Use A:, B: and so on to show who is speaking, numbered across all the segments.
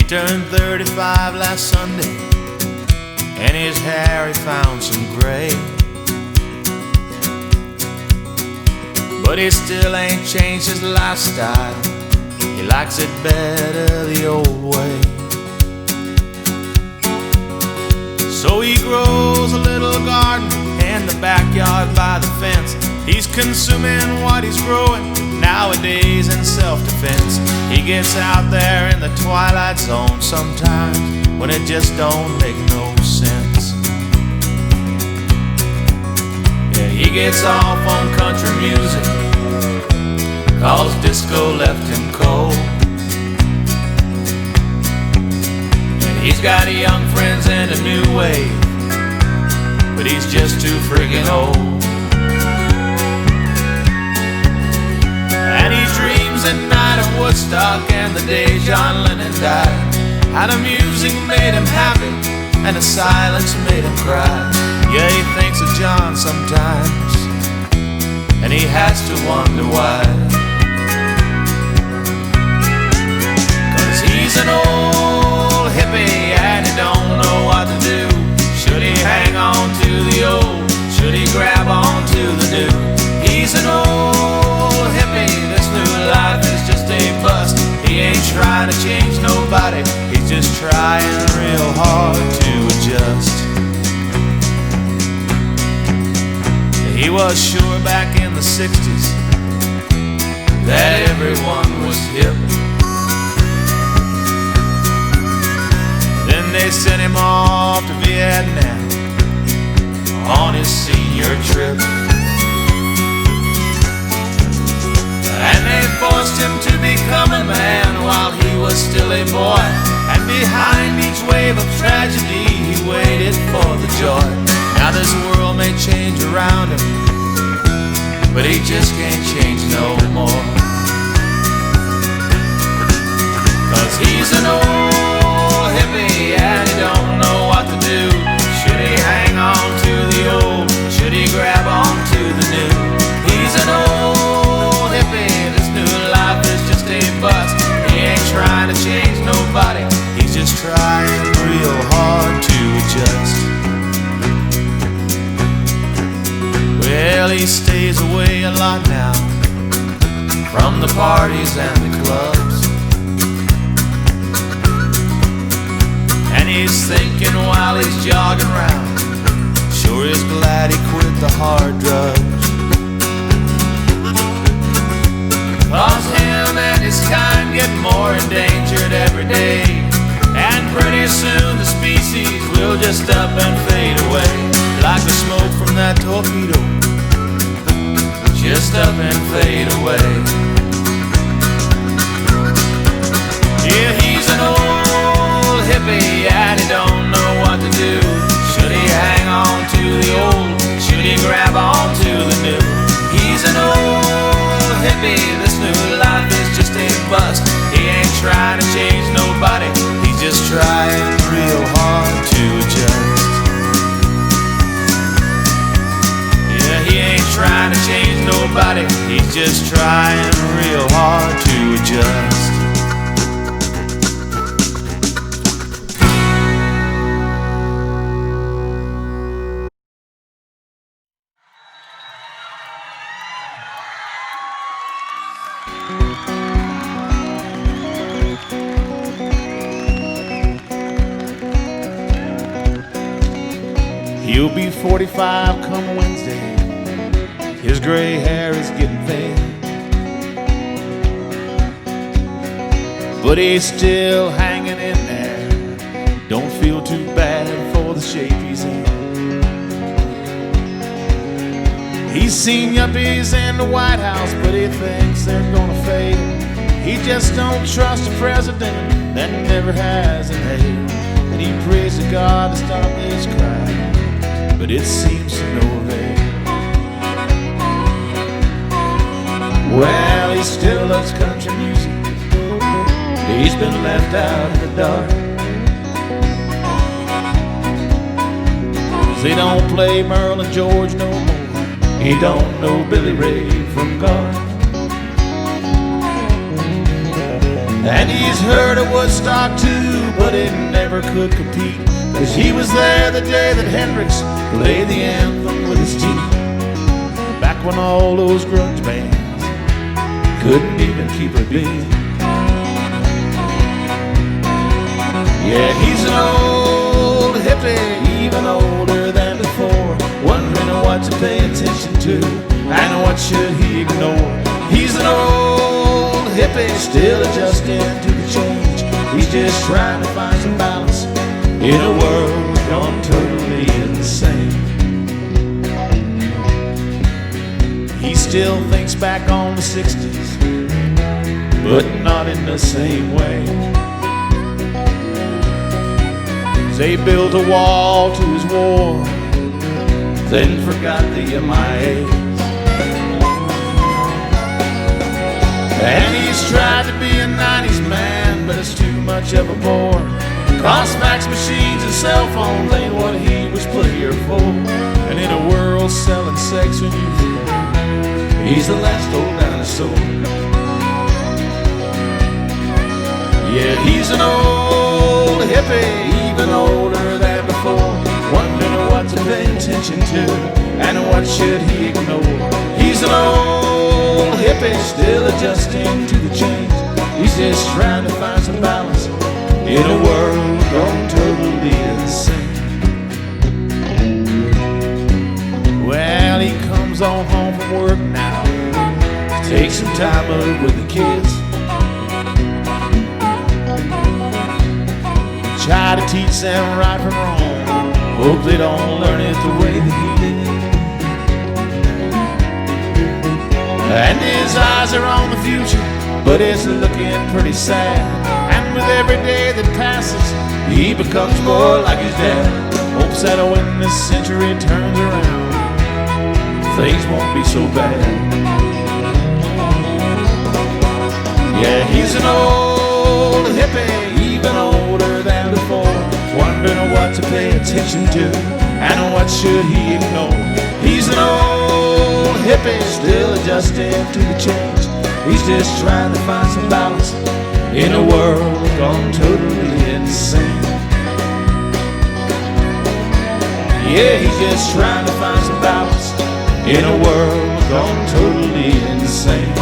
A: turned 35 last Sunday, and his hair he found some gray. But he still ain't changed his lifestyle. He likes it better the old way. So he grows a little garden in the backyard by the fence. He's consuming what he's growing nowadays in self-defense. He gets out there in the twilight zone sometimes when it just don't make no sense. Yeah, he gets off on country music, 'cause disco left him cold. And he's got young friends and a new wave, but he's just too friggin' old. And he dreams at night of Woodstock and the day John Lennon died. How the music made him happy and the silence made him cry. Yeah, he thinks of John sometimes, and he has to wonder why. 'Cause he's an old hippie and he don't know what to do. Should he hang on to the old? Should he grab on to the new? He's an old hippie, this new life is just a bust. He ain't trying to change nobody, he's just trying real hard to adjust. He was sure back in the 60s that everyone was hip. Then they sent him off to Vietnam on his senior trip. And they forced him to become a man while he was still a boy. And behind each wave of tragedy he waited for the joy. Now this world may change around him, but he just can't change no more. 'Cause he's an old hippie and he don't know what to do. Should he hang on to the old? Should he grab on to the new? He's an old hippie, this new life is just a bust. He ain't trying to change nobody, he's just trying real hard to adjust. Well, he stays away a lot now from the parties and the clubs. And he's thinking while he's jogging around, sure is glad he quit the hard drugs. 'Cause him and his kind get more endangered every day. And pretty soon the species will just up and fade away, like the smoke from that torpedo, just up and fade away. Yeah, he's an old hippie and he don't know what to do. Should he hang on to the old? Should he grab on to the new? He's an old hippie, this new life is just a bust. He ain't trying to change nobody, he's just trying real hard to adjust. Yeah, he ain't trying to change nobody, he's just trying real hard to adjust. He'll be 45 come Wednesday. His gray hair is getting thin, but he's still hanging in there. Don't feel too bad for the shape he's in. He's seen yuppies in the White House, but he thinks they're gonna fail. He just don't trust a president that never has an aid. And he prays to God to stop this crime, but it seems to no avail. Well, he still loves country music, he's been left out in the dark. 'Cause they don't play Merle and George no more, he don't know Billy Ray from God. And he's heard of Woodstock too, but it never could compete, 'cause he was there the day that Hendrix played the anthem with his teeth. Back when all those grunge bands couldn't even keep a beat. Yeah, he's an old hippie, even older than before, wondering what to pay attention to and what should he ignore. He's an old hippie, still adjusting to the change. He's just trying to find some balance in a world gone totally insane. He still thinks back on the 60s, but not in the same way. They built a wall to his war, then forgot the MIAs. And he's tried to be a 90s man, but it's too much of a bore. 'Cause fax machines and cell phones ain't what he was put here for. And in a world selling sex and youth, he's the last old dinosaur. Yeah, he's an old hippie, even older than before, wondering what to pay attention to and what should he ignore. He's an old hippie, still adjusting to the change. He's just trying to find some balance in a world gone totally insane. Well, he comes on home from work now, takes some time up with the kids. Try to teach them right from wrong, hope they don't learn it the way that he did. And his eyes are on the future, but it's looking pretty sad. And with every day that passes, he becomes more like his dad. Hopes that when this century turns around, things won't be so bad. Yeah, he's an old hippie, even older than before, wondering what to pay attention to and what should he ignore. He's an old hippie, still adjusting to the change. He's just trying to find some balance in a world gone totally insane. Yeah, he's just trying to find some balance in a world gone totally insane.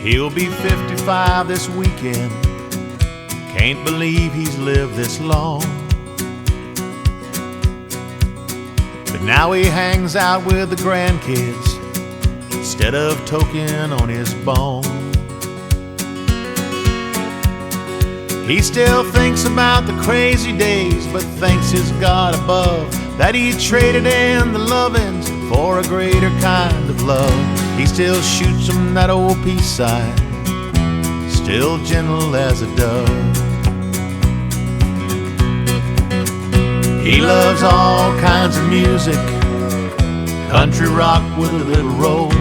A: He'll be 55 this weekend. Can't believe he's lived this long. But now he hangs out with the grandkids instead of toking on his bone. He still thinks about the crazy days, but thanks his God above that he traded in the lovins for a greater kind of love. He still shoots him that old peace sign, still gentle as a dove. He loves all kinds of music, country rock with a little roll.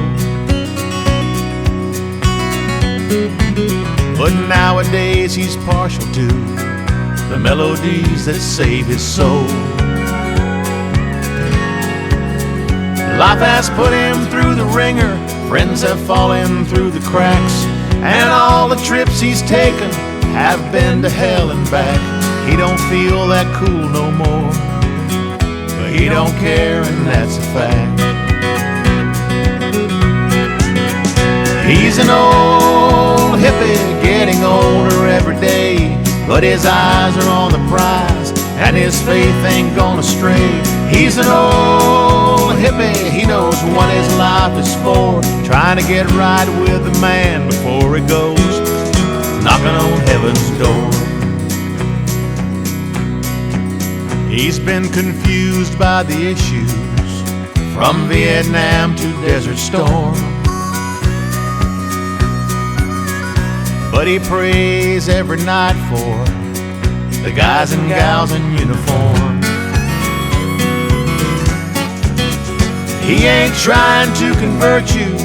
A: But nowadays he's partial to the melodies that save his soul. Life has put him through the ringer, friends have fallen through the cracks, and all the trips he's taken have been to hell and back. He don't feel that cool no more, but he don't care, and that's a fact. He's an old hippie, getting older every day, but his eyes are on the prize, and his faith ain't gonna stray. He's an old hippie, he knows what his life is for, trying to get right with the man before he goes knocking on heaven's door. He's been confused by the issues, from Vietnam to Desert Storm, but he prays every night for the guys and gals in uniform. He ain't trying to convert you,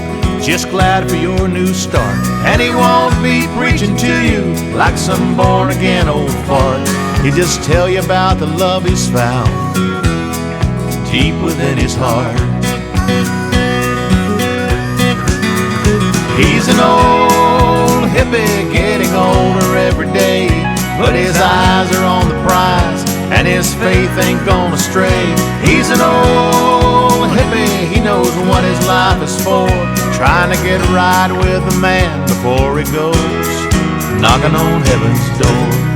A: just glad for your new start. And he won't be preaching to you like some born-again old fart. He'll just tell you about the love he's found deep within his heart. He's an old hippie, getting older every day, but his eyes are on the prize, and his faith ain't gonna stray. He's an old hippie, he knows what his life is for, trying to get right with the man before he goes knocking on heaven's door.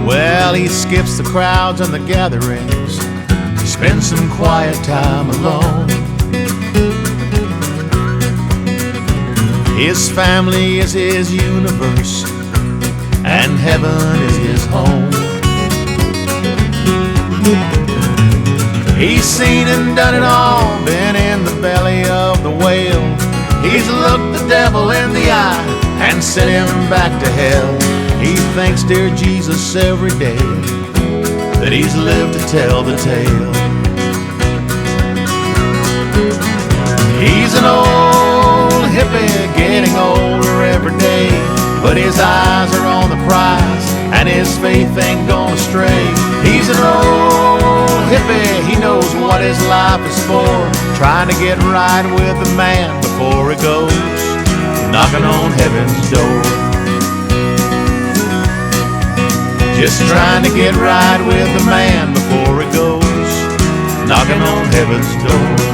A: Well, he skips the crowds and the gatherings, spends some quiet time alone. His family is his universe, and heaven is his home. He's seen and done it all, been in the belly of the whale. He's looked the devil in the eye and sent him back to hell. He thanks dear Jesus every day that he's lived to tell the tale. He's an old hippie, getting older every day, but his eyes are on the prize, and his faith ain't gonna stray. He's an old hippie, he knows what his life is for, trying to get right with the man before he goes knocking on heaven's door. Just trying to get right with the man before he goes knocking on heaven's door.